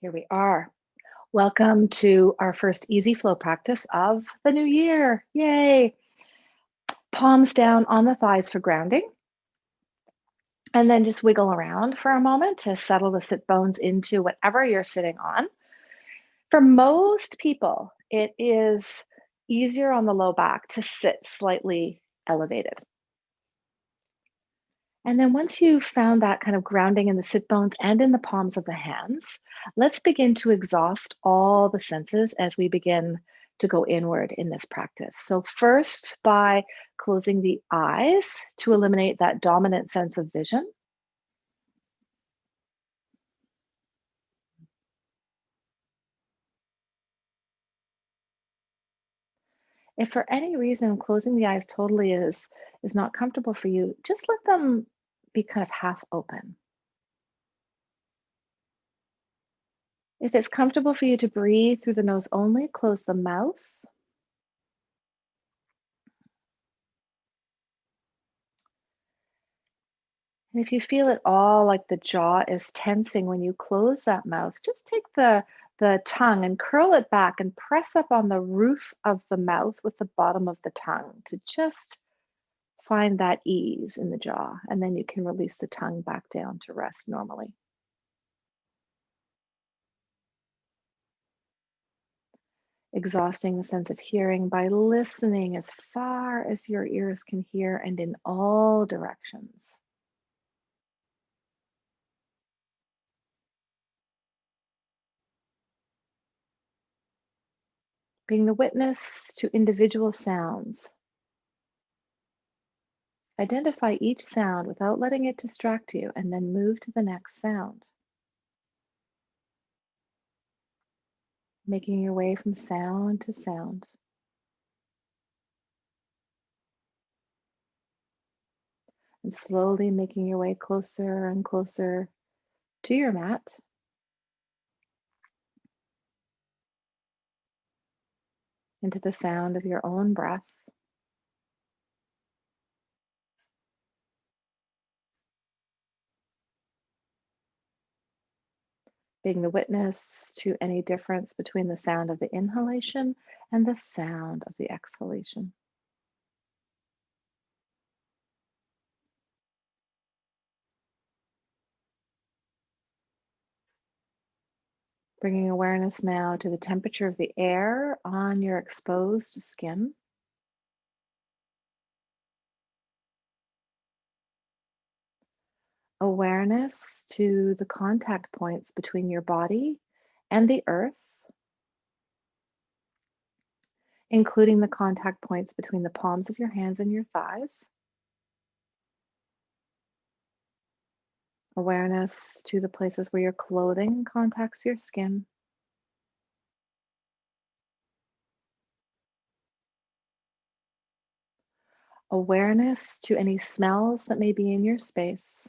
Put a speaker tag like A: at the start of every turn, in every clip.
A: Here we are. Welcome to our first easy flow practice of the new year. Yay! Palms down on the thighs for grounding. And then just wiggle around for a moment to settle the sit bones into whatever you're sitting on. For most people, it is easier on the low back to sit slightly elevated. And then once you've found that kind of grounding in the sit bones and in the palms of the hands, let's begin to exhaust all the senses as we begin to go inward in this practice. So, first, by closing the eyes to eliminate that dominant sense of vision. If for any reason closing the eyes totally is not comfortable for you, just let them be kind of half open. If it's comfortable for you to breathe through the nose only, close the mouth. And if you feel at all like the jaw is tensing when you close that mouth, just take the tongue and curl it back and press up on the roof of the mouth with the bottom of the tongue to just find that ease in the jaw. And then you can release the tongue back down to rest normally. Exhausting the sense of hearing by listening as far as your ears can hear and in all directions. Being the witness to individual sounds. Identify each sound without letting it distract you, and then move to the next sound, making your way from sound to sound. And slowly making your way closer and closer to your mat. Into the sound of your own breath. Being the witness to any difference between the sound of the inhalation and the sound of the exhalation. Bringing awareness now to the temperature of the air on your exposed skin. Awareness to the contact points between your body and the earth, including the contact points between the palms of your hands and your thighs. Awareness to the places where your clothing contacts your skin. Awareness to any smells that may be in your space.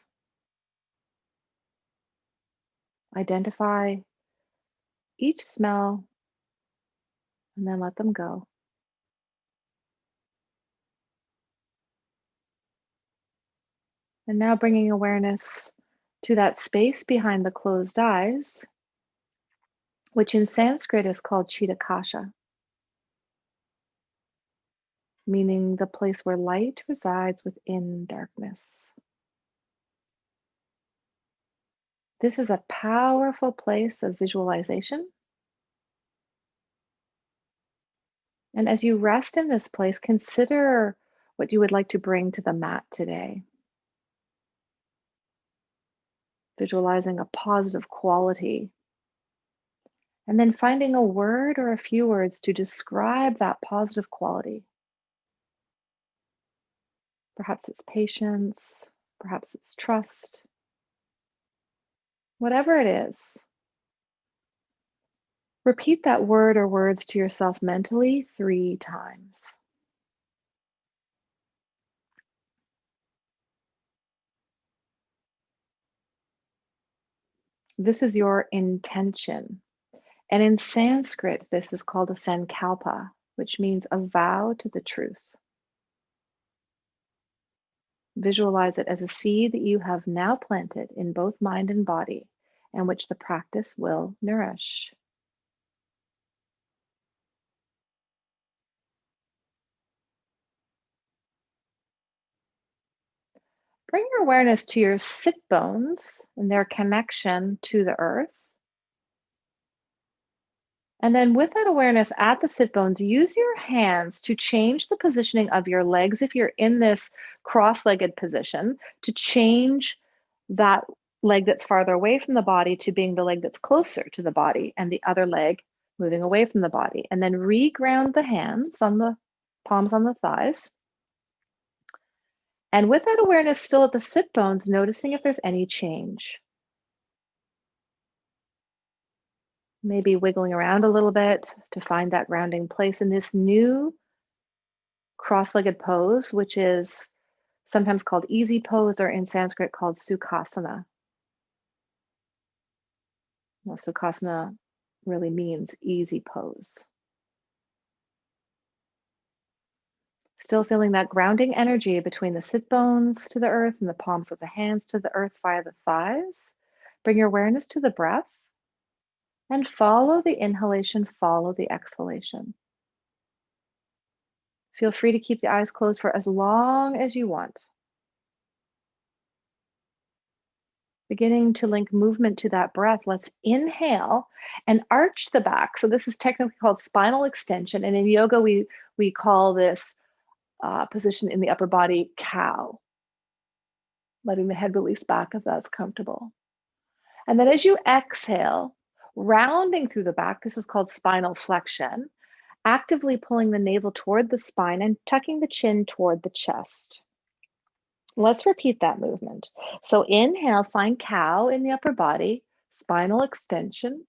A: Identify each smell and then let them go. And now bringing awareness to that space behind the closed eyes, which in Sanskrit is called Chitakasha, meaning the place where light resides within darkness. This is a powerful place of visualization. And as you rest in this place, consider what you would like to bring to the mat today. Visualizing a positive quality. And then finding a word or a few words to describe that positive quality. Perhaps it's patience, perhaps it's trust. Whatever it is, repeat that word or words to yourself mentally 3 times. This is your intention. And in Sanskrit, this is called a sankalpa, which means a vow to the truth. Visualize it as a seed that you have now planted in both mind and body, and which the practice will nourish. Bring your awareness to your sit bones and their connection to the earth. And then with that awareness at the sit bones, use your hands to change the positioning of your legs. If you're in this cross-legged position, to change that leg that's farther away from the body to being the leg that's closer to the body, and the other leg moving away from the body. And then re-ground the hands on the palms on the thighs. And with that awareness still at the sit bones, noticing if there's any change. Maybe wiggling around a little bit to find that grounding place in this new cross-legged pose, which is sometimes called easy pose or in Sanskrit called Sukhasana. Well, Sukhasana really means easy pose. Still feeling that grounding energy between the sit bones to the earth and the palms of the hands to the earth via the thighs. Bring your awareness to the breath and follow the inhalation, follow the exhalation. Feel free to keep the eyes closed for as long as you want. Beginning to link movement to that breath, let's inhale and arch the back. So this is technically called spinal extension. And in yoga, we call this position in the upper body cow, letting the head release back if that's comfortable. And then as you exhale, rounding through the back, this is called spinal flexion, actively pulling the navel toward the spine and tucking the chin toward the chest. Let's repeat that movement. So inhale, find cow in the upper body, spinal extension.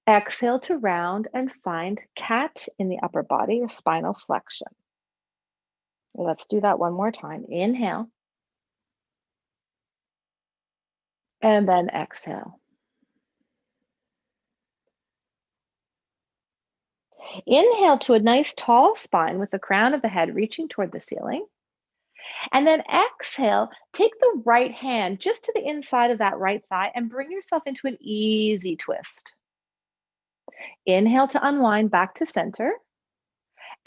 A: Exhale to round and find cat in the upper body or spinal flexion. Let's do that one more time. Inhale. And then exhale. Inhale to a nice tall spine with the crown of the head reaching toward the ceiling. And then exhale, take the right hand just to the inside of that right thigh and bring yourself into an easy twist. Inhale to unwind back to center.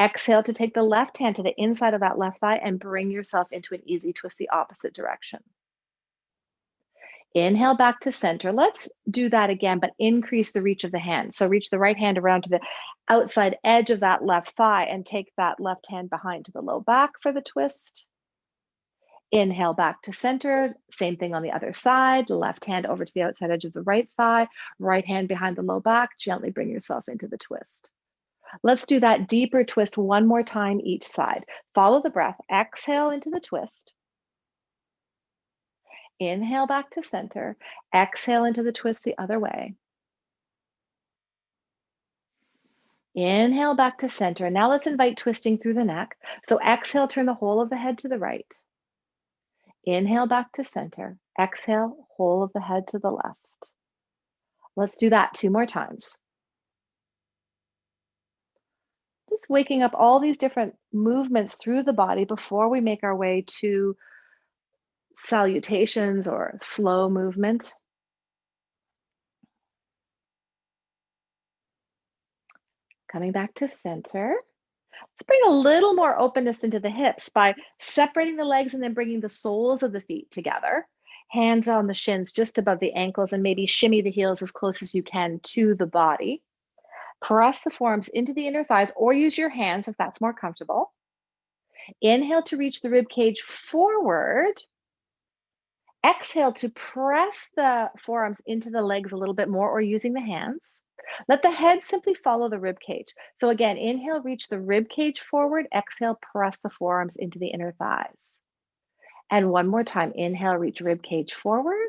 A: Exhale to take the left hand to the inside of that left thigh and bring yourself into an easy twist the opposite direction. Inhale back to center. Let's do that again, but increase the reach of the hand. So reach the right hand around to the outside edge of that left thigh and take that left hand behind to the low back for the twist. Inhale back to center. Same thing on the other side. Left hand over to the outside edge of the right thigh. Right hand behind the low back. Gently bring yourself into the twist. Let's do that deeper twist one more time each side. Follow the breath. Exhale into the twist. Inhale back to center. Exhale into the twist the other way. Inhale back to center. Now let's invite twisting through the neck. So exhale, turn the whole of the head to the right. Inhale back to center. Exhale, whole of the head to the left. Let's do that 2 more times. Just waking up all these different movements through the body before we make our way to salutations or flow movement. Coming back to center. Let's bring a little more openness into the hips by separating the legs and then bringing the soles of the feet together. Hands on the shins just above the ankles and maybe shimmy the heels as close as you can to the body. Press the forearms into the inner thighs or use your hands if that's more comfortable. Inhale to reach the rib cage forward. Exhale to press the forearms into the legs a little bit more or using the hands. Let the head simply follow the rib cage. So again, inhale, reach the rib cage forward. Exhale, press the forearms into the inner thighs. And one more time, inhale, reach rib cage forward.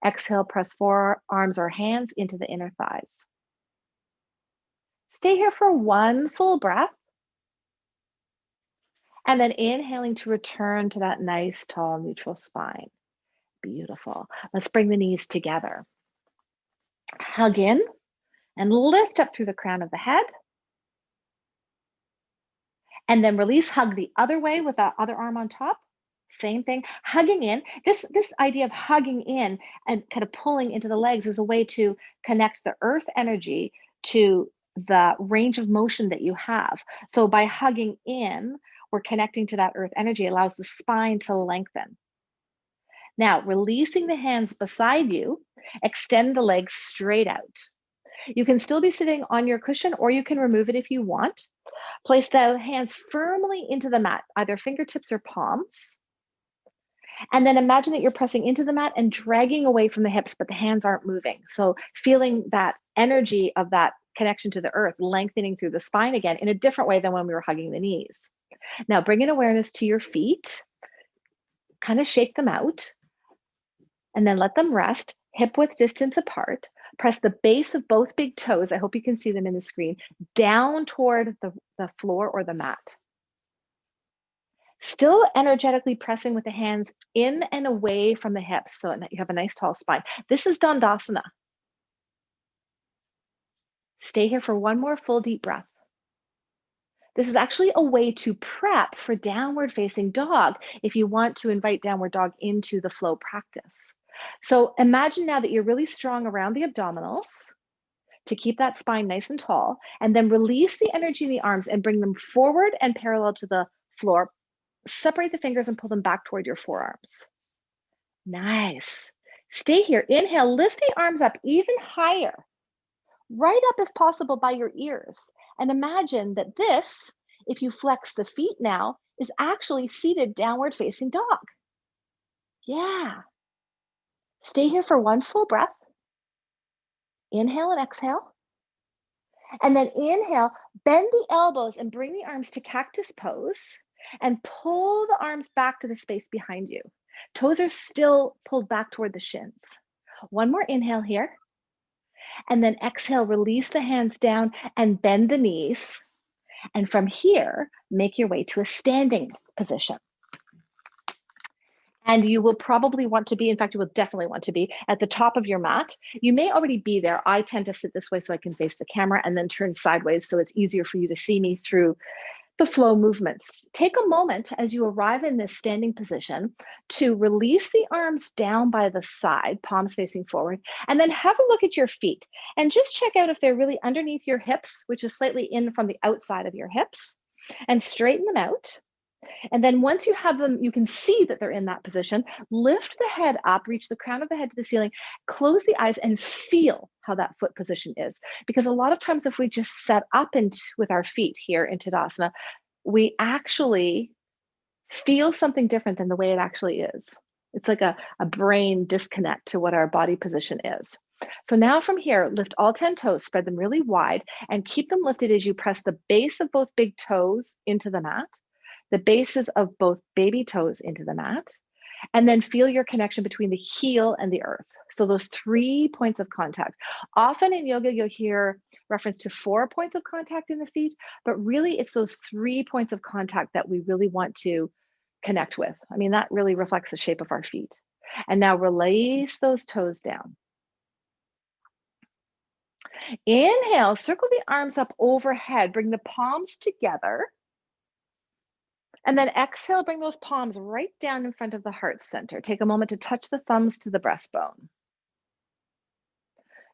A: Exhale, press forearms or hands into the inner thighs. Stay here for one full breath. And then inhaling to return to that nice, tall, neutral spine. Beautiful. Let's bring the knees together. Hug in and lift up through the crown of the head. And then release, hug the other way with that other arm on top. Same thing. Hugging in. This idea of hugging in and kind of pulling into the legs is a way to connect the earth energy to the range of motion that you have. So by hugging in, we're connecting to that earth energy, it allows the spine to lengthen. Now, releasing the hands beside you, extend the legs straight out. You can still be sitting on your cushion or you can remove it if you want. Place the hands firmly into the mat, either fingertips or palms. And then imagine that you're pressing into the mat and dragging away from the hips, but the hands aren't moving. So feeling that energy of that connection to the earth lengthening through the spine again in a different way than when we were hugging the knees. Now bring in awareness to your feet, kind of shake them out, and then let them rest, hip width distance apart. Press the base of both big toes, I hope you can see them in the screen, down toward the floor or the mat. Still energetically pressing with the hands in and away from the hips so that you have a nice tall spine. This is Dandasana. Stay here for one more full deep breath. This is actually a way to prep for downward facing dog if you want to invite downward dog into the flow practice. So imagine now that you're really strong around the abdominals to keep that spine nice and tall, and then release the energy in the arms and bring them forward and parallel to the floor. Separate the fingers and pull them back toward your forearms. Nice. Stay here. Inhale, lift the arms up even higher, right up if possible by your ears. And imagine that this, if you flex the feet now, is actually seated downward facing dog. Yeah. Stay here for one full breath. Inhale and exhale. And then inhale, bend the elbows and bring the arms to cactus pose and pull the arms back to the space behind you. Toes are still pulled back toward the shins. One more inhale here. And then exhale, release the hands down and bend the knees. And from here, make your way to a standing position. And you will probably want to be, in fact, you will definitely want to be at the top of your mat. You may already be there. I tend to sit this way so I can face the camera and then turn sideways so it's easier for you to see me through the flow movements. Take a moment as you arrive in this standing position to release the arms down by the side, palms facing forward, and then have a look at your feet and just check out if they're really underneath your hips, which is slightly in from the outside of your hips, and straighten them out. And then once you have them, you can see that they're in that position. Lift the head up, reach the crown of the head to the ceiling, close the eyes and feel how that foot position is. Because a lot of times if we just set up with our feet here in Tadasana, we actually feel something different than the way it actually is. It's like a brain disconnect to what our body position is. So now from here, lift all 10 toes, spread them really wide and keep them lifted as you press the base of both big toes into the mat, the bases of both baby toes into the mat, and then feel your connection between the heel and the earth. So those 3 points of contact. Often in yoga, you'll hear reference to 4 points of contact in the feet, but really it's those 3 points of contact that we really want to connect with. I mean, that really reflects the shape of our feet. And now release those toes down. Inhale, circle the arms up overhead, bring the palms together. And then exhale, bring those palms right down in front of the heart center. Take a moment to touch the thumbs to the breastbone.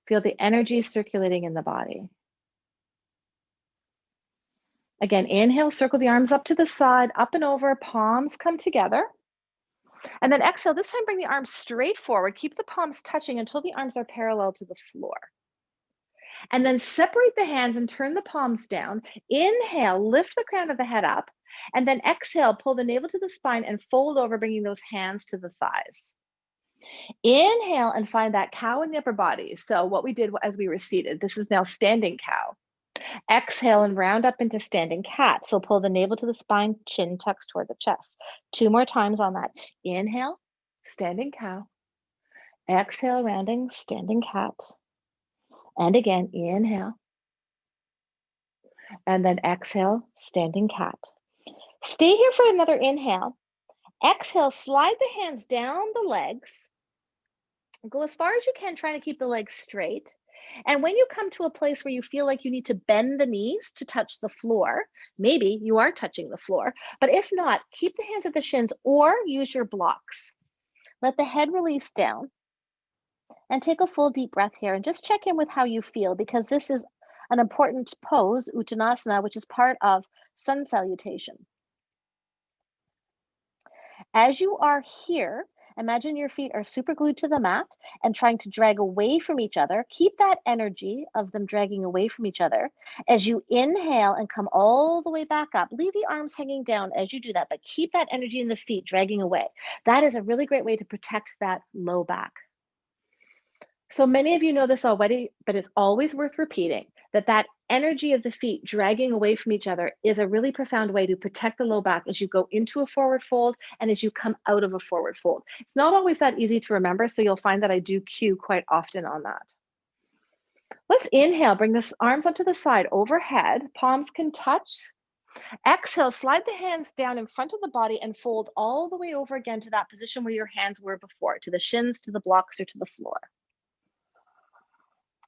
A: Feel the energy circulating in the body. Again, inhale, circle the arms up to the side, up and over, palms come together. And then exhale, this time bring the arms straight forward. Keep the palms touching until the arms are parallel to the floor. And then separate the hands and turn the palms down. Inhale, lift the crown of the head up. And then exhale, pull the navel to the spine and fold over, bringing those hands to the thighs. Inhale and find that cow in the upper body. So what we did as we were seated, this is now standing cow. Exhale and round up into standing cat. So pull the navel to the spine, chin tucks toward the chest. 2 more times on that. Inhale, standing cow. Exhale, rounding, standing cat. And again, inhale. And then exhale, standing cat. Stay here for another inhale. Exhale, slide the hands down the legs. Go as far as you can, trying to keep the legs straight. And when you come to a place where you feel like you need to bend the knees to touch the floor, maybe you are touching the floor, but if not, keep the hands at the shins or use your blocks. Let the head release down and take a full deep breath here and just check in with how you feel, because this is an important pose, Uttanasana, which is part of sun salutation. As you are here, imagine your feet are super glued to the mat and trying to drag away from each other. Keep that energy of them dragging away from each other. As you inhale and come all the way back up, leave the arms hanging down as you do that, but keep that energy in the feet dragging away. That is a really great way to protect that low back. So many of you know this already, but it's always worth repeating that energy of the feet dragging away from each other is a really profound way to protect the low back as you go into a forward fold and as you come out of a forward fold. It's not always that easy to remember, so you'll find that I do cue quite often on that. Let's inhale, bring the arms up to the side overhead, palms can touch. Exhale, slide the hands down in front of the body and fold all the way over again to that position where your hands were before, to the shins, to the blocks, or to the floor.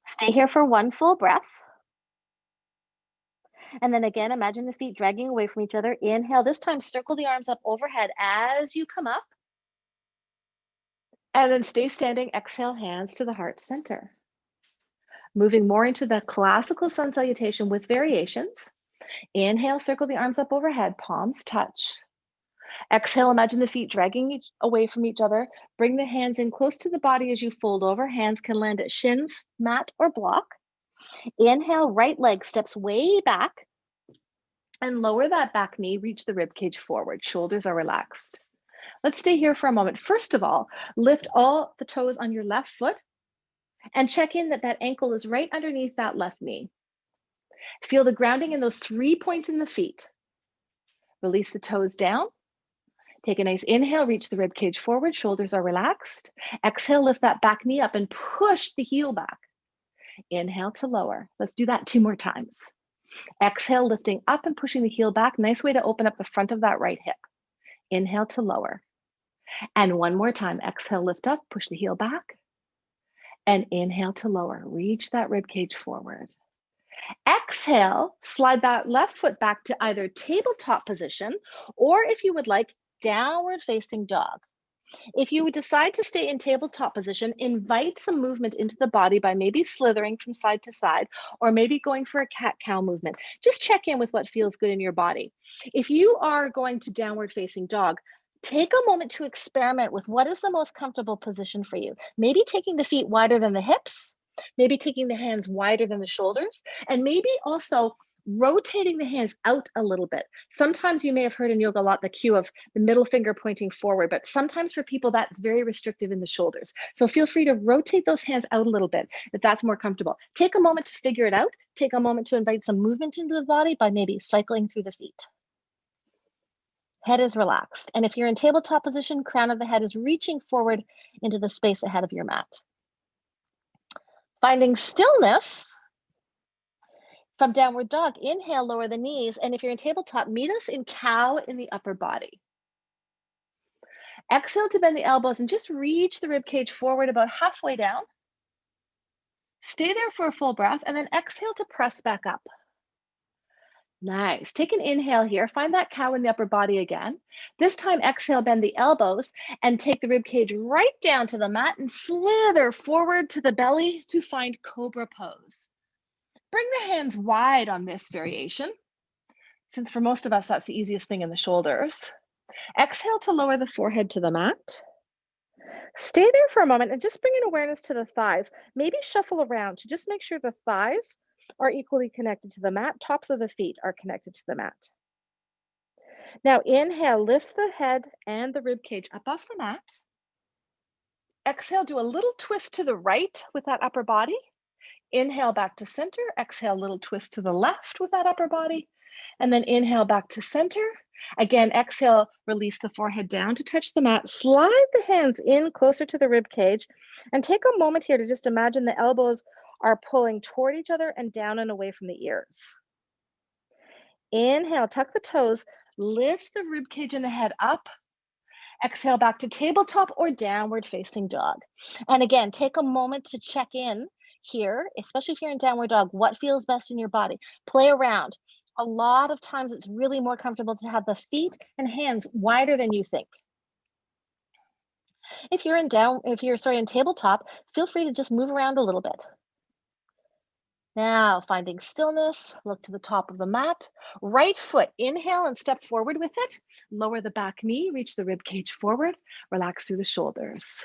A: Stay here for one full breath. And then again, imagine the feet dragging away from each other. Inhale, this time circle the arms up overhead as you come up. And then stay standing, exhale, hands to the heart center. Moving more into the classical sun salutation with variations. Inhale, circle the arms up overhead, palms touch. Exhale, imagine the feet dragging away from each other. Bring the hands in close to the body as you fold over. Hands can land at shins, mat, or block. Inhale, right leg steps way back and lower that back knee, reach the rib cage forward. Shoulders are relaxed. Let's stay here for a moment. First of all, lift all the toes on your left foot and check in that ankle is right underneath that left knee. Feel the grounding in those 3 points in the feet. Release the toes down. Take a nice inhale, reach the rib cage forward, shoulders are relaxed. Exhale, lift that back knee up and push the heel back. Inhale to lower. Let's do that 2 more times. Exhale, lifting up and pushing the heel back. Nice way to open up the front of that right hip. Inhale to lower. And 1 more time. Exhale, lift up, push the heel back. And inhale to lower. Reach that rib cage forward. Exhale, slide that left foot back to either tabletop position, or if you would like, downward facing dog. If you decide to stay in tabletop position, invite some movement into the body by maybe slithering from side to side, or maybe going for a cat-cow movement. Just check in with what feels good in your body. If you are going to downward facing dog, take a moment to experiment with what is the most comfortable position for you. Maybe taking the feet wider than the hips, maybe taking the hands wider than the shoulders, and maybe also rotating the hands out a little bit. Sometimes you may have heard in yoga a lot the cue of the middle finger pointing forward, but sometimes for people that's very restrictive in the shoulders. So feel free to rotate those hands out a little bit if that's more comfortable. Take a moment to figure it out. Take a moment to invite some movement into the body by maybe cycling through the feet. Head is relaxed. And if you're in tabletop position, crown of the head is reaching forward into the space ahead of your mat. Finding stillness. From downward dog, inhale, lower the knees. And if you're in tabletop, meet us in cow in the upper body. Exhale to bend the elbows and just reach the rib cage forward about halfway down. Stay there for a full breath and then exhale to press back up. Nice. Take an inhale here. Find that cow in the upper body again. This time, exhale, bend the elbows and take the rib cage right down to the mat and slither forward to the belly to find cobra pose. Bring the hands wide on this variation, since for most of us, that's the easiest thing in the shoulders. Exhale to lower the forehead to the mat. Stay there for a moment and just bring in awareness to the thighs. Maybe shuffle around to just make sure the thighs are equally connected to the mat. Tops of the feet are connected to the mat. Now inhale, lift the head and the rib cage up off the mat. Exhale, do a little twist to the right with that upper body. Inhale back to center, exhale, little twist to the left with that upper body, and then inhale back to center. Again, exhale, release the forehead down to touch the mat, slide the hands in closer to the rib cage, and take a moment here to just imagine the elbows are pulling toward each other and down and away from the ears. Inhale, tuck the toes, lift the rib cage and the head up. Exhale back to tabletop or downward facing dog. And again, take a moment to check in
B: here, especially if you're in downward dog, what feels best in your body. Play around. A lot of times it's really more comfortable to have the feet and hands wider than you think. If you're sorry in tabletop, feel free to just move around a little bit. Now, finding stillness, look to the top of the mat. Right foot, inhale and step forward with it. Lower the back knee, reach the rib cage forward, relax through the shoulders.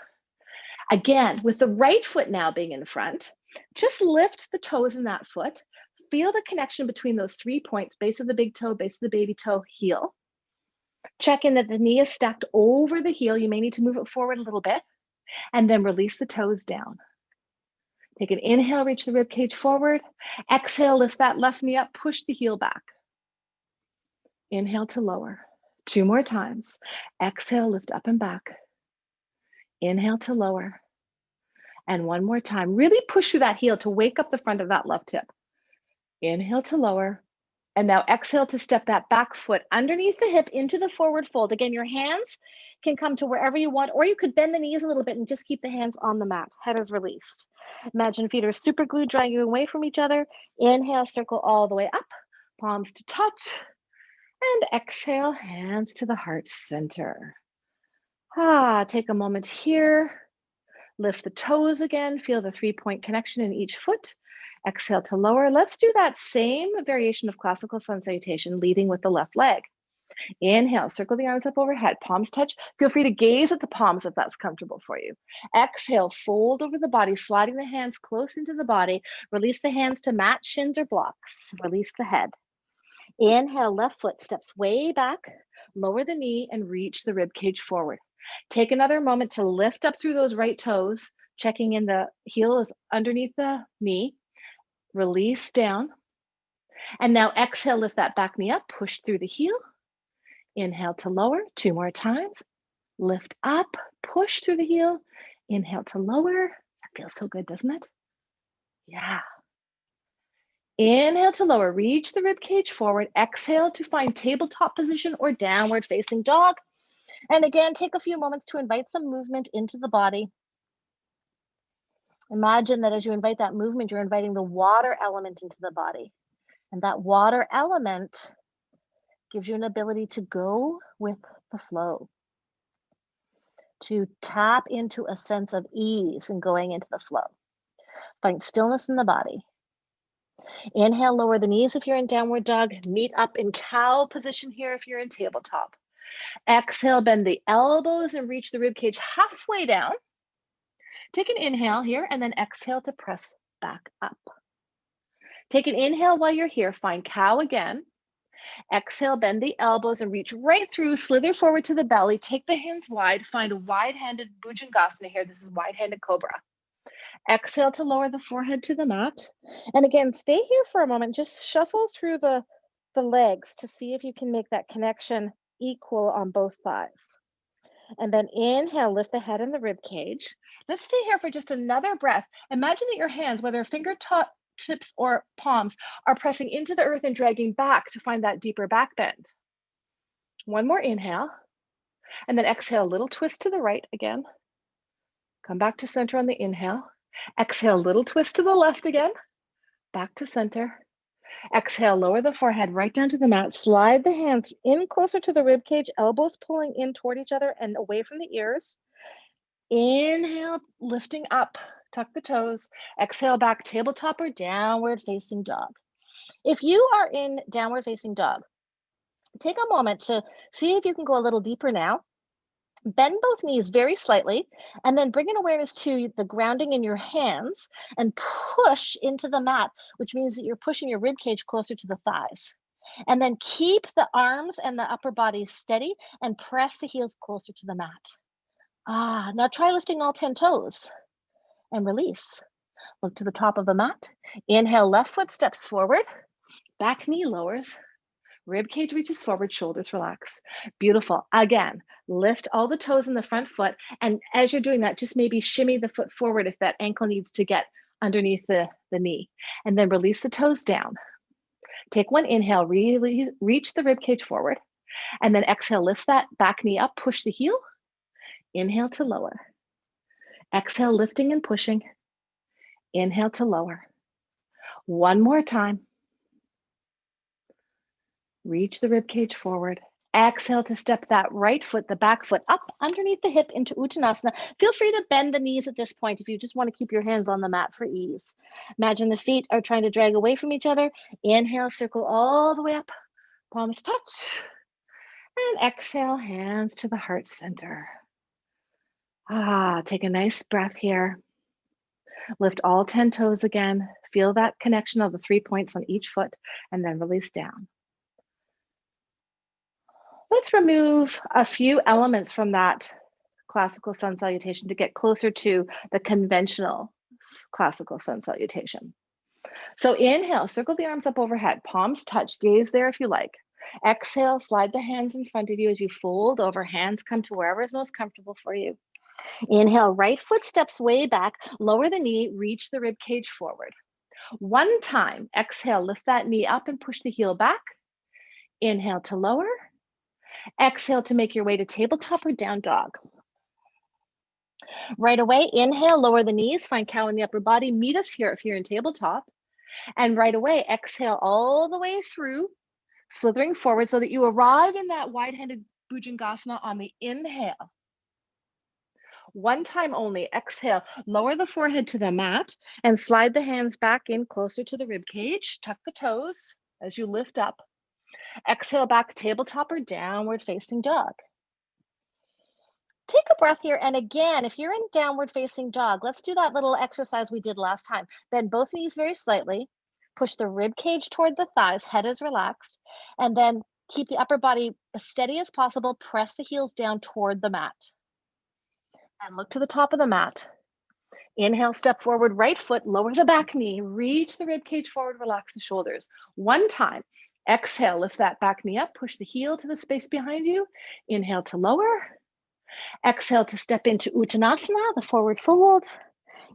B: Again, with the right foot now being in front, just lift the toes in that foot. Feel the connection between those 3 points, base of the big toe, base of the baby toe, heel. Check in that the knee is stacked over the heel. You may need to move it forward a little bit, and then release the toes down. Take an inhale, reach the rib cage forward. Exhale, lift that left knee up, push the heel back. Inhale to lower. 2 more times. Exhale, lift up and back. Inhale to lower. And 1 more time. Really push through that heel to wake up the front of that left hip. Inhale to lower. And now exhale to step that back foot underneath the hip into the forward fold. Again, your hands can come to wherever you want, or you could bend the knees a little bit and just keep the hands on the mat. Head is released. Imagine feet are super glued, drawing away from each other. Inhale, circle all the way up, palms to touch. And exhale, hands to the heart center. Take a moment here. Lift the toes again. Feel the 3-point connection in each foot. Exhale to lower. Let's do that same variation of classical sun salutation, leading with the left leg. Inhale, circle the arms up overhead, palms touch. Feel free to gaze at the palms if that's comfortable for you. Exhale, fold over the body, sliding the hands close into the body. Release the hands to mat, shins, or blocks. Release the head. Inhale, left foot steps way back, lower the knee, and reach the rib cage forward. Take another moment to lift up through those right toes, checking in the heel is underneath the knee. Release down. And now exhale, lift that back knee up, push through the heel. Inhale to lower, 2 more times. Lift up, push through the heel. Inhale to lower. That feels so good, doesn't it? Yeah. Inhale to lower, reach the rib cage forward. Exhale to find tabletop position or downward facing dog. And again, take a few moments to invite some movement into the body. Imagine that as you invite that movement, you're inviting the water element into the body. And that water element gives you an ability to go with the flow, to tap into a sense of ease and going into the flow. Find stillness in the body. Inhale, lower the knees if you're in downward dog. Meet up in cow position here if you're in tabletop. Exhale, bend the elbows and reach the rib cage halfway down. Take an inhale here and then exhale to press back up. Take an inhale while you're here. Find cow again. Exhale, bend the elbows and reach right through. Slither forward to the belly. Take the hands wide. Find a wide-handed Bhujangasana here. This is wide-handed cobra. Exhale to lower the forehead to the mat. And again, stay here for a moment. Just shuffle through the legs to see if you can make that connection equal on both thighs. And then inhale, lift the head and the rib cage. Let's stay here for just another breath. Imagine that your hands, whether fingertips or palms, are pressing into the earth and dragging back to find that deeper back bend. One more inhale. And then exhale, a little twist to the right again. Come back to center on the inhale. Exhale, little twist to the left again. Back to center. Exhale, lower the forehead right down to the mat. Slide the hands in closer to the rib cage, elbows pulling in toward each other and away from the ears. Inhale, lifting up, tuck the toes. Exhale, back, tabletop or downward facing dog. If you are in downward facing dog, take a moment to see if you can go a little deeper now. Bend both knees very slightly, and then bring an awareness to the grounding in your hands and push into the mat, which means that you're pushing your rib cage closer to the thighs. And then keep the arms and the upper body steady and press the heels closer to the mat. Now try lifting all 10 toes and release. Look to the top of the mat. Inhale, left foot steps forward, back knee lowers. Rib cage reaches forward, shoulders relax. Beautiful. Again, lift all the toes in the front foot. And as you're doing that, just maybe shimmy the foot forward if that ankle needs to get underneath the knee. And then release the toes down. Take one inhale, really reach the rib cage forward. And then exhale, lift that back knee up, push the heel. Inhale to lower. Exhale, lifting and pushing.
A: Inhale to lower. One more time. Reach the rib cage forward. Exhale to step that right foot, the back foot, up underneath the hip into Uttanasana. Feel free to bend the knees at this point if you just want to keep your hands on the mat for ease. Imagine the feet are trying to drag away from each other. Inhale, circle all the way up. Palms touch. And exhale, hands to the heart center. Take a nice breath here. Lift all 10 toes again. Feel that connection of the 3 points on each foot, and then release down. Let's remove a few elements from that classical sun salutation to get closer to the conventional classical sun salutation. So inhale, circle the arms up overhead, palms touch, gaze there if you like. Exhale, slide the hands in front of you as you fold over, hands come to wherever is most comfortable for you. Inhale, right foot steps way back, lower the knee, reach the rib cage forward. One time, exhale, lift that knee up and push the heel back. Inhale to lower. Exhale to make your way to tabletop or down dog. Right away, inhale, lower the knees, find cow in the upper body. Meet us here if you're in tabletop. And right away, exhale all the way through, slithering forward so that you arrive in that wide-handed Bhujangasana on the inhale. One time only, exhale, lower the forehead to the mat and slide the hands back in closer to the rib cage. Tuck the toes as you lift up. Exhale back, tabletop or downward facing dog. Take a breath here. And again, if you're in downward facing dog, let's do that little exercise we did last time. Bend both knees very slightly. Push the rib cage toward the thighs, head is relaxed. And then keep the upper body as steady as possible. Press the heels down toward the mat. And look to the top of the mat. Inhale, step forward, right foot, lower the back knee, reach the rib cage forward, relax the shoulders. One time. Exhale, lift that back knee up, push the heel to the space behind you. Inhale to lower. Exhale to step into Uttanasana, the forward fold.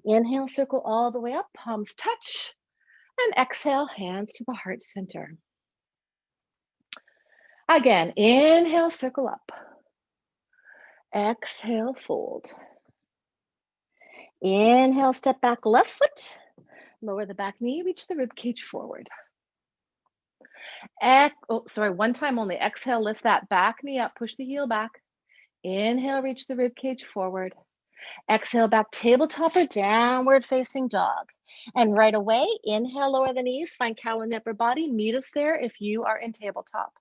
A: Inhale, circle all the way up, palms touch. And exhale, hands to the heart center. Again, inhale, circle up. Exhale, fold. Inhale, step back, left foot. Lower the back knee, reach the rib cage forward. One time only. Exhale, lift that back knee up, push the heel back. Inhale, reach the rib cage forward. Exhale, back tabletop or downward facing dog. And right away, inhale, lower the knees, find cow in the upper body. Meet us there if you are in tabletop.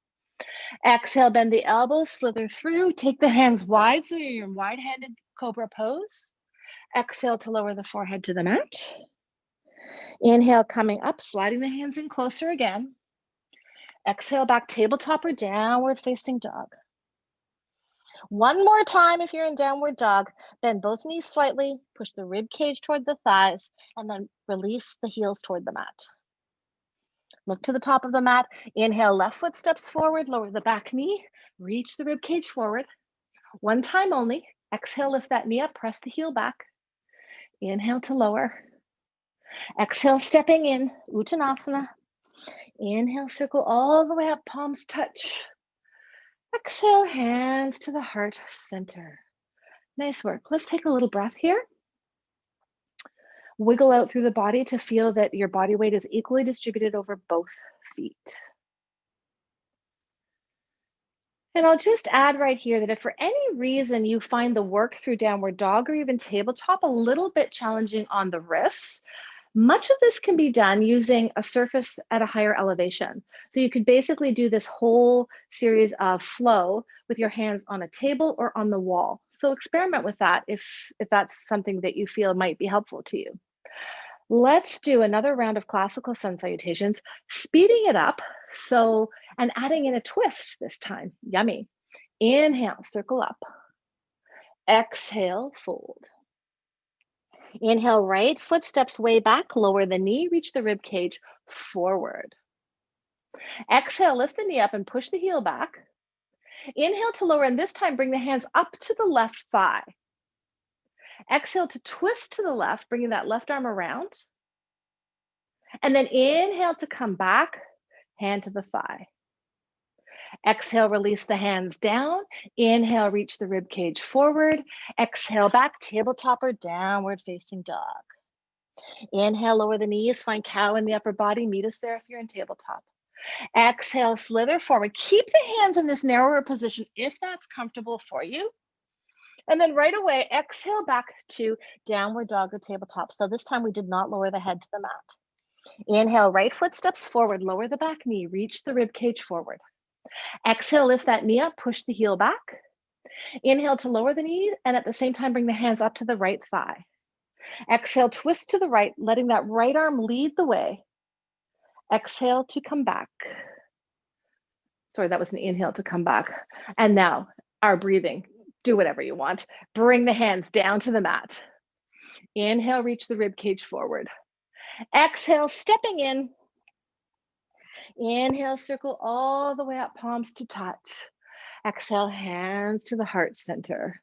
A: Exhale, bend the elbows, slither through. Take the hands wide so you're in wide-handed cobra pose. Exhale to lower the forehead to the mat. Inhale, coming up, sliding the hands in closer again. Exhale, back tabletop or downward facing dog. One more time if you're in downward dog, bend both knees slightly, push the rib cage toward the thighs, and then release the heels toward the mat. Look to the top of the mat. Inhale, left foot steps forward, lower the back knee, reach the rib cage forward. One time only. Exhale, lift that knee up, press the heel back. Inhale to lower. Exhale, stepping in, Uttanasana. Inhale, circle all the way up, palms touch. Exhale, hands to the heart center. Nice work. Let's take a little breath here. Wiggle out through the body to feel that your body weight is equally distributed over both feet. And I'll just add right here that if for any reason you find the work through downward dog or even tabletop a little bit challenging on the wrists, much of this can be done using a surface at a higher elevation. So you could basically do this whole series of flow with your hands on a table or on the wall. So experiment with that if that's something that you feel might be helpful to you. Let's do another round of classical sun salutations, speeding it up. And adding in a twist this time. Yummy. Inhale, circle up. Exhale, fold. Inhale, right foot steps way back, lower the knee, reach the rib cage forward. Exhale, lift the knee up and push the heel back. Inhale to lower, and this time bring the hands up to the left thigh. Exhale to twist to the left, bringing that left arm around. And then inhale to come back, hand to the thigh. Exhale, release the hands down. Inhale, reach the rib cage forward. Exhale, back, tabletop or downward facing dog.
B: Inhale, lower the knees, find cow in the upper body. Meet us there if you're in tabletop. Exhale, slither forward. Keep the hands in this narrower position if that's comfortable for you. And then right away, exhale back to downward dog or tabletop. So this time we did not lower the head to the mat. Inhale, right foot steps forward, lower the back knee, reach the rib cage forward. Exhale, lift that knee up, push the heel back. Inhale to lower the knee, and at the same time, bring the hands up to the right thigh. Exhale, twist to the right, letting that right arm lead the way. Exhale to come back. Sorry, that was an inhale to come back. And now our breathing, do whatever you want. Bring the hands down to the mat. Inhale, reach the rib cage forward. Exhale, stepping in. Inhale, circle all the way up, palms to touch. Exhale, hands to the heart center.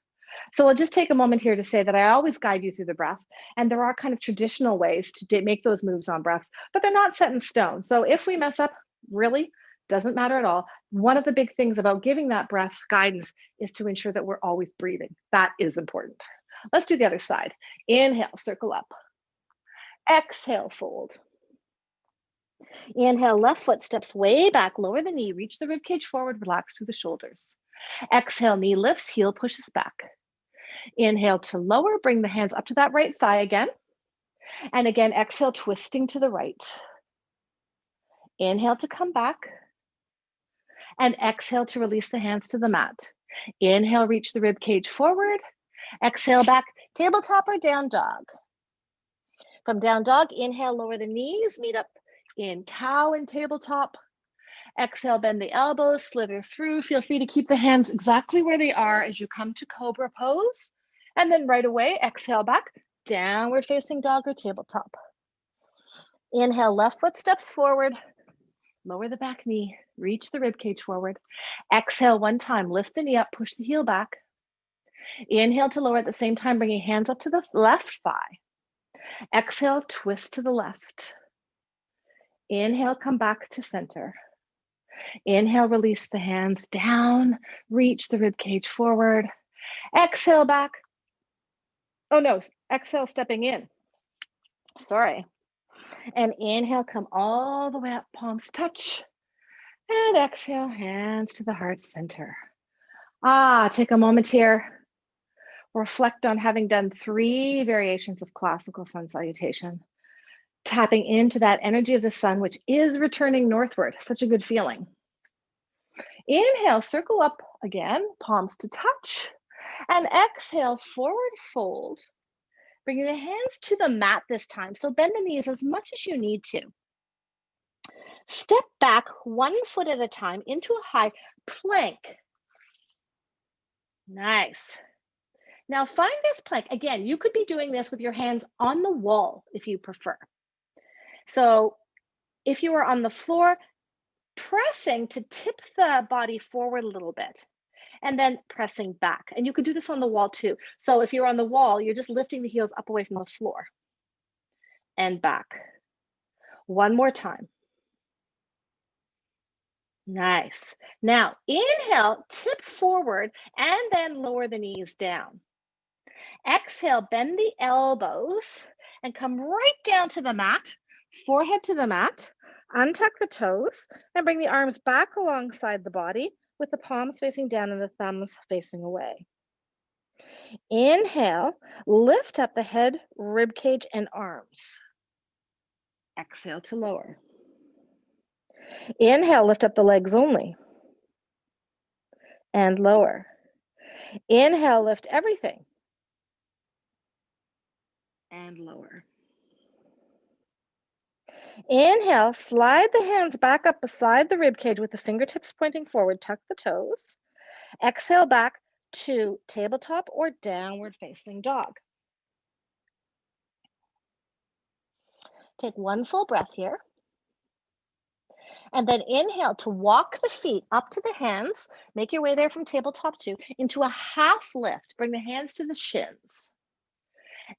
B: So I'll just take a moment here to say that I always guide you through the breath, and there are kind of traditional ways to make those moves on breath, but they're not set in stone. So if we mess up, really doesn't matter at all. One of the big things about giving that breath guidance is to ensure that we're always breathing. That is important. Let's do the other side. Inhale, circle up. Exhale, fold. Inhale, left foot steps way back, lower the knee, reach the rib cage forward, relax through the shoulders. Exhale, knee lifts, heel pushes back. Inhale to lower, bring the hands up to that right thigh again. And again, exhale, twisting to the right. Inhale to come back. And exhale to release the hands to the mat. Inhale, reach the rib cage forward. Exhale back, tabletop or down dog. From down dog, inhale, lower the knees, meet up in cow and tabletop. Exhale, bend the elbows, slither through. Feel free to keep the hands exactly where they are as you come to cobra pose. And then right away, exhale back, downward facing dog or tabletop. Inhale, left foot steps forward, lower the back knee, reach the rib cage forward. Exhale one time, lift the knee up, push the heel back. Inhale to lower at the same time, bringing hands up to the left thigh. Exhale, twist to the left. Inhale, come back to center. Inhale, release the hands down, reach the rib cage forward. Exhale back. Oh no, exhale, stepping in. Sorry. And inhale, come all the way up, palms touch. And exhale, hands to the heart center. Take a moment here. Reflect on having done 3 variations of classical sun salutation. Tapping into that energy of the sun, which is returning northward. Such a good feeling. Inhale, circle up again, palms to touch. And exhale, forward fold. Bringing the hands to the mat this time. So bend the knees as much as you need to. Step back 1 foot at a time into a high plank. Nice. Now find this plank. Again, you could be doing this with your hands on the wall if you prefer. So if you are on the floor, pressing to tip the body forward a little bit and then pressing back. And you could do this on the wall too. So if you're on the wall, you're just lifting the heels up away from the floor and back. 1 more time. Nice. Now inhale, tip forward and then lower the knees down. Exhale, bend the elbows and come right down to the mat, forehead to the mat. Untuck the toes and bring the arms back alongside the body with the palms facing down and the thumbs facing away. Inhale, lift up the head, rib cage, and arms. Exhale to lower. Inhale, lift up the legs only. And lower. Inhale, lift everything. And lower. Inhale, slide the hands back up beside the rib cage with the fingertips pointing forward, tuck the toes. Exhale back to tabletop or downward facing dog. Take 1 full breath here. And then inhale to walk the feet up to the hands. Make your way there from tabletop 2 into a half lift. Bring the hands to the shins.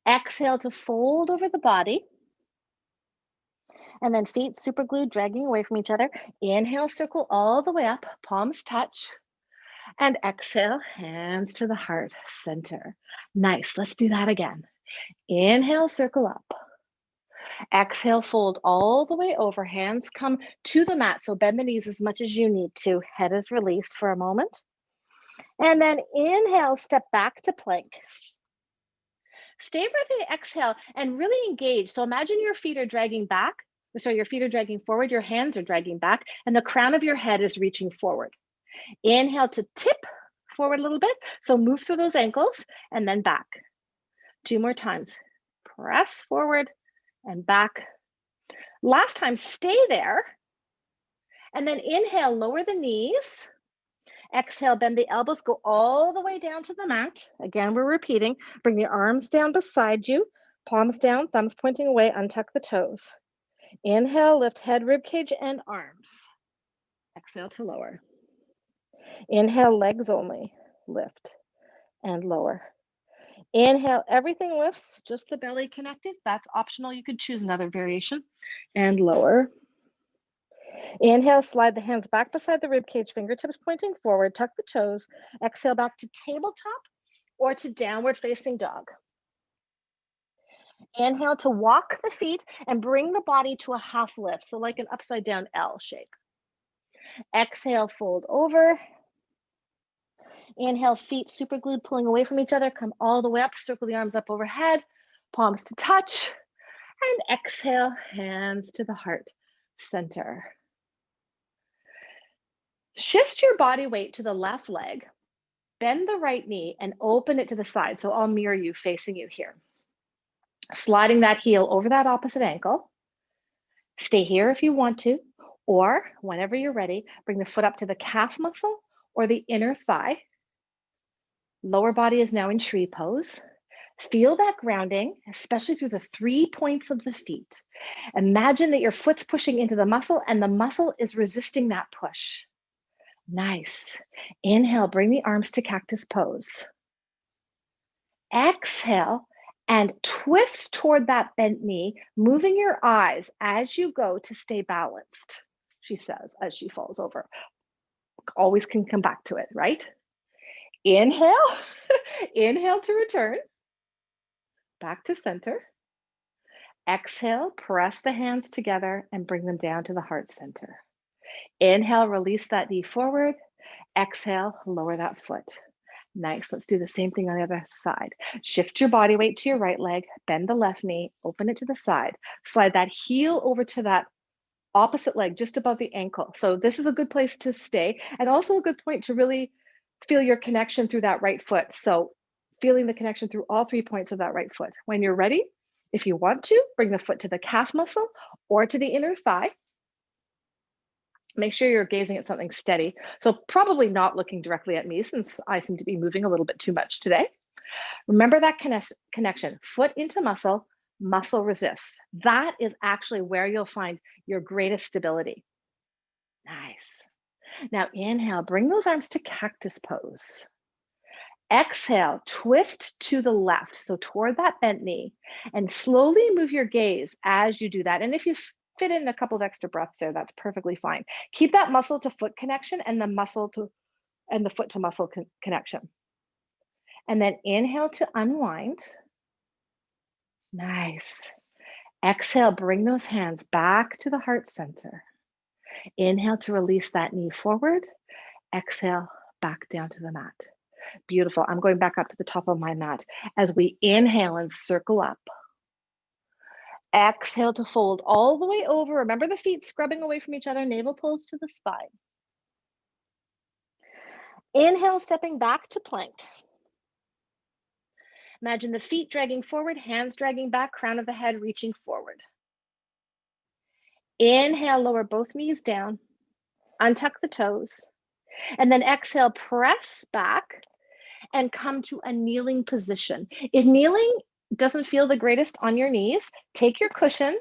B: Exhale to fold over the body. And then feet super glued, dragging away from each other. Inhale, circle all the way up, palms touch. And exhale, hands to the heart center. Nice, let's do that again. Inhale, circle up. Exhale, fold all the way over. Hands come to the mat. So bend the knees as much as you need to. Head is released for a moment. And then inhale, step back to plank. Stay for the exhale and really engage. So imagine your feet are dragging back. Sorry, your feet are dragging forward, your hands are dragging back, and the crown of your head is reaching forward. Inhale to tip forward a little bit. So move through those ankles and then back. 2 more times. Press forward and back. Last time, stay there. And then inhale, lower the knees. Exhale, bend the elbows, go all the way down to the mat. Again, we're repeating. Bring the arms down beside you, palms down, thumbs pointing away, untuck the toes. Inhale, lift head, rib cage, and arms. Exhale to lower. Inhale, legs only. Lift and lower. Inhale, everything lifts, just the belly connected. That's optional. You could choose another variation. And lower. Inhale, slide the hands back beside the rib cage, fingertips pointing forward, tuck the toes. Exhale back to tabletop or to downward facing dog. Inhale to walk the feet and bring the body to a half lift, so like an upside down L shape. Exhale, fold over. Inhale, feet super glued, pulling away from each other. Come all the way up, circle the arms up overhead, palms to touch. And exhale, hands to the heart center. Shift your body weight to the left leg, bend the right knee and open it to the side. So I'll mirror you, facing you here. Sliding that heel over that opposite ankle. Stay here if you want to, or whenever you're ready, bring the foot up to the calf muscle or the inner thigh. Lower body is now in tree pose. Feel that grounding, especially through the 3 points of the feet. Imagine that your foot's pushing into the muscle and the muscle is resisting that push. Nice. Inhale, bring the arms to cactus pose. Exhale and twist toward that bent knee, moving your eyes as you go to stay balanced, she says as she falls over. Always can come back to it, right? Inhale, inhale to return. Back to center. Exhale, press the hands together and bring them down to the heart center. Inhale, release that knee forward. Exhale, lower that foot. Nice. Let's do the same thing on the other side. Shift your body weight to your right leg, bend the left knee, open it to the side. Slide that heel over to that opposite leg, just above the ankle. So this is a good place to stay, and also a good point to really feel your connection through that right foot. So feeling the connection through all 3 points of that right foot. When you're ready, if you want to, bring the foot to the calf muscle or to the inner thigh. Make sure you're gazing at something steady. So probably not looking directly at me, since I seem to be moving a little bit too much today. Remember that connection, foot into muscle, muscle resists. That is actually where you'll find your greatest stability. Nice. Now inhale, bring those arms to cactus pose. Exhale, twist to the left, so toward that bent knee, and slowly move your gaze as you do that. And if you fit in a couple of extra breaths there, that's perfectly fine. Keep that muscle to foot connection and the muscle to and the foot to muscle connection. And then inhale to unwind. Nice. Exhale, bring those hands back to the heart center. Inhale to release that knee forward. Exhale, back down to the mat. Beautiful. I'm going back up to the top of my mat as we inhale and circle up. Exhale to fold all the way over. Remember the feet scrubbing away from each other, navel pulls to the spine. Inhale, stepping back to plank. Imagine the feet dragging forward, hands dragging back, crown of the head reaching forward. Inhale, lower both knees down, untuck the toes, and then exhale, press back and come to a kneeling position. If kneeling doesn't feel the greatest on your knees, take your cushion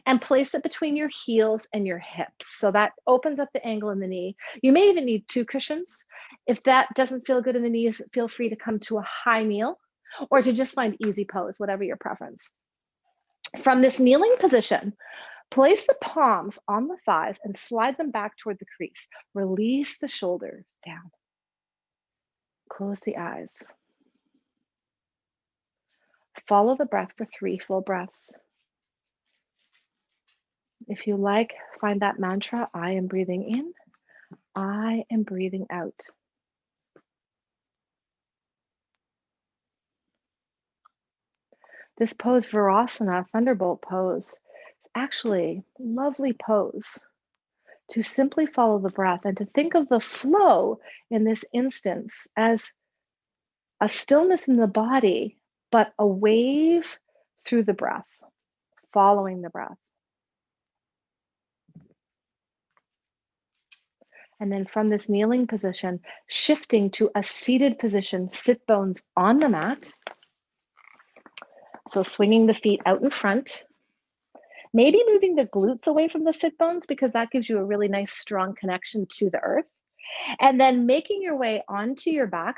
B: and place it between your heels and your hips. So that opens up the angle in the knee. You may even need 2 cushions. If that doesn't feel good in the knees, feel free to come to a high kneel or to just find easy pose, whatever your preference. From this kneeling position, place the palms on the thighs and slide them back toward the crease. Release the shoulders down. Close the eyes. Follow the breath for 3 full breaths.
A: If you like, find that mantra, I am breathing in, I am breathing out. This pose, Virasana, Thunderbolt pose, is actually a lovely pose to simply follow the breath and to think of the flow in this instance as a stillness in the body, but a wave through the breath, following the breath. And then from this kneeling position, shifting to a seated position, sit bones on the mat. So swinging the feet out in front, maybe moving the glutes away from the sit bones because that gives you a really nice strong connection to the earth. And then making your way onto your back.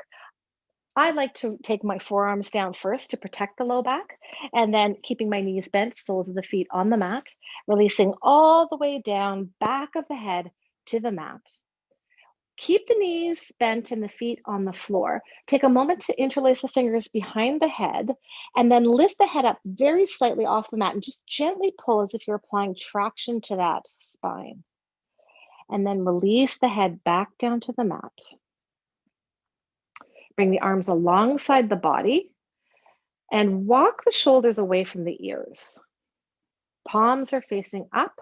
A: I like to take my forearms down first to protect the low back, and then keeping my knees bent, soles of the feet on the mat, releasing all the way down, back of the head to the mat. Keep the knees bent and the feet on the floor. Take a moment to interlace the fingers behind the head, and then lift the head up very slightly off the mat and just gently pull as if you're applying traction to that spine. And then release the head back down to the mat. Bring the arms alongside the body and walk the shoulders away from the ears. Palms are facing up,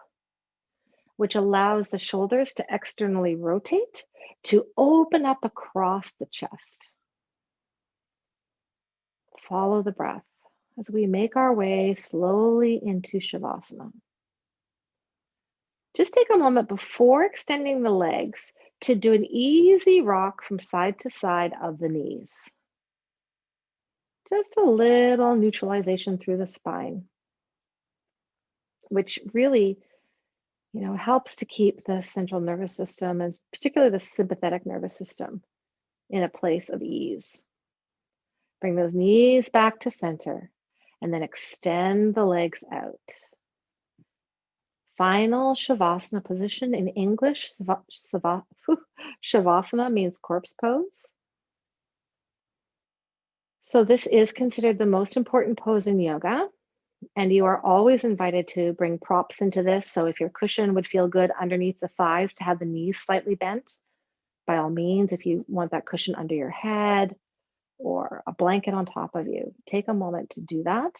A: which allows the shoulders to externally rotate to open up across the chest. Follow the breath as we make our way slowly into Shavasana. Just take a moment before extending the legs to do an easy rock from side to side of the knees. Just a little neutralization through the spine, which really, helps to keep the central nervous system, and particularly the sympathetic nervous system, in a place of ease. Bring those knees back to center and then extend the legs out. Final Shavasana position in English. Shavasana means corpse pose. So this is considered the most important pose in yoga, and you are always invited to bring props into this. So if your cushion would feel good underneath the thighs to have the knees slightly bent, by all means, if you want that cushion under your head or a blanket on top of you, take a moment to do that.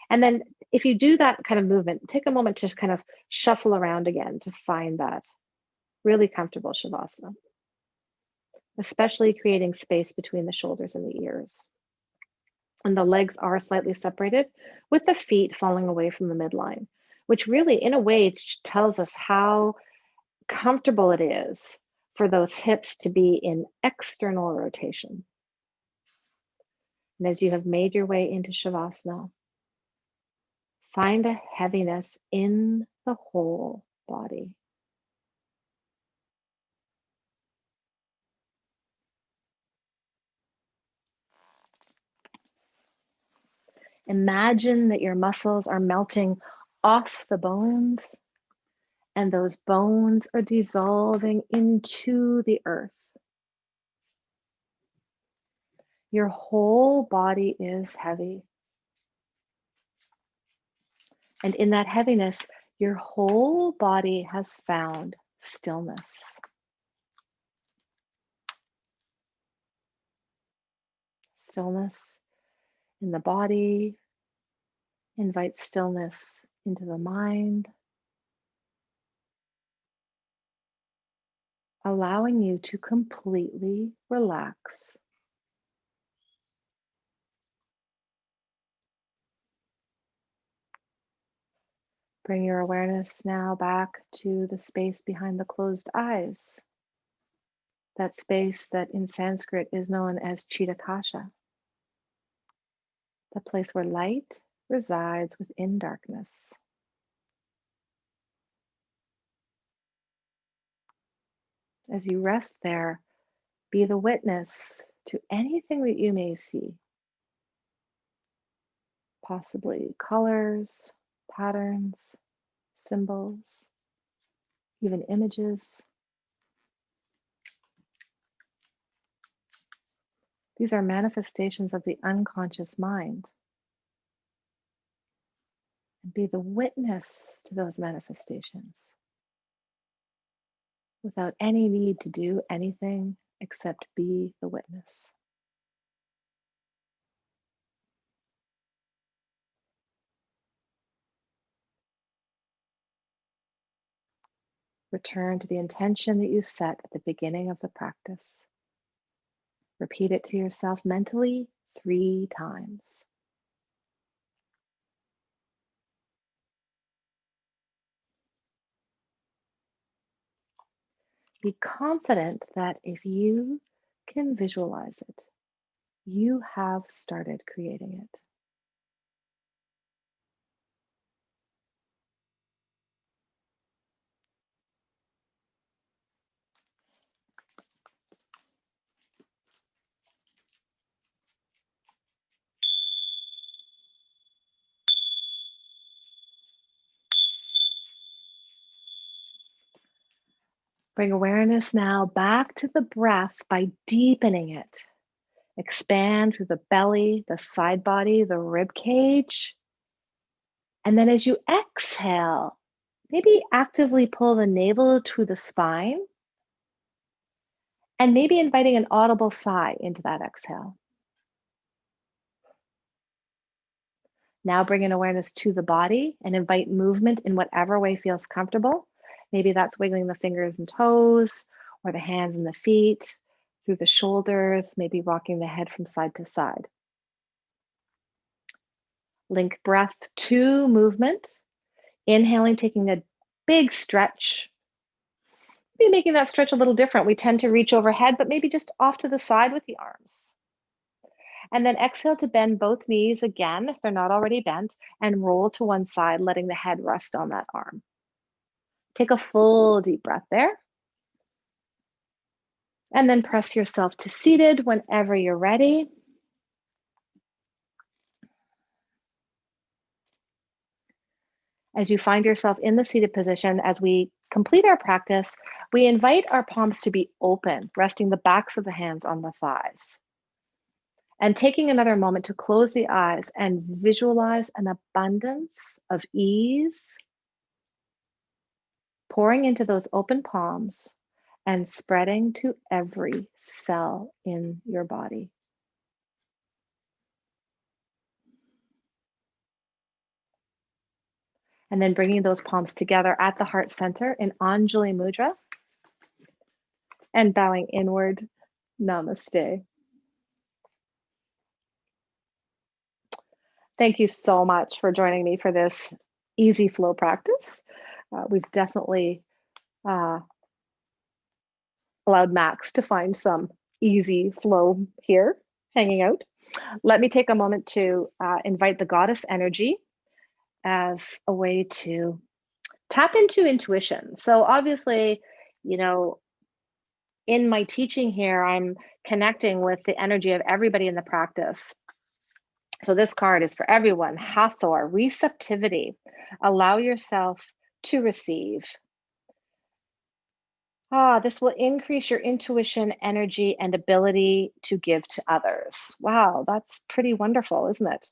A: And then if you do that kind of movement, take a moment to kind of shuffle around again to find that really comfortable Shavasana, especially creating space between the shoulders and the ears. And the legs are slightly separated with the feet falling away from the midline, which really, in a way, tells us how comfortable it is for those hips to be in external rotation. And as you have made your way into Shavasana, find a heaviness in the whole body. Imagine that your muscles are melting off the bones, and those bones are dissolving into the earth. Your whole body is heavy. And in that heaviness, your whole body has found stillness. Stillness in the body invites stillness into the mind, allowing you to completely relax. Bring your awareness now back to the space behind the closed eyes, that space that in Sanskrit is known as Chitakasha, the place where light resides within darkness. As you rest there, be the witness to anything that you may see, possibly colors, patterns, symbols, even images. These are manifestations of the unconscious mind. Be the witness to those manifestations without any need to do anything except be the witness. Return to the intention that you set at the beginning of the practice. Repeat it to yourself mentally 3 times. Be confident that if you can visualize it, you have started creating it. Bring awareness now back to the breath by deepening it. Expand through the belly, the side body, the rib cage. And then as you exhale, maybe actively pull the navel to the spine and maybe inviting an audible sigh into that exhale. Now bring in awareness to the body and invite movement in whatever way feels comfortable. Maybe that's wiggling the fingers and toes or the hands and the feet through the shoulders, maybe rocking the head from side to side. Link breath to movement. Inhaling, taking a big stretch. Maybe making that stretch a little different. We tend to reach overhead, but maybe just off to the side with the arms. And then exhale to bend both knees again, if they're not already bent, and roll to one side, letting the head rest on that arm. Take a full deep breath there. And then press yourself to seated whenever you're ready. As you find yourself in the seated position, as we complete our practice, we invite our palms to be open, resting the backs of the hands on the thighs. And taking another moment to close the eyes and visualize an abundance of ease pouring into those open palms and spreading to every cell in your body. And then bringing those palms together at the heart center in Anjali Mudra and bowing inward, namaste. Thank you so much for joining me for this easy flow practice. We've definitely allowed Max to find some easy flow here, hanging out. Let me take a moment to invite the goddess energy as a way to tap into intuition. So obviously, you know, in my teaching here, I'm connecting with the energy of everybody in the practice. So this card is for everyone. Hathor, receptivity. Allow yourself to receive. This will increase your intuition, energy, and ability to give to others. Wow, that's pretty wonderful, isn't it?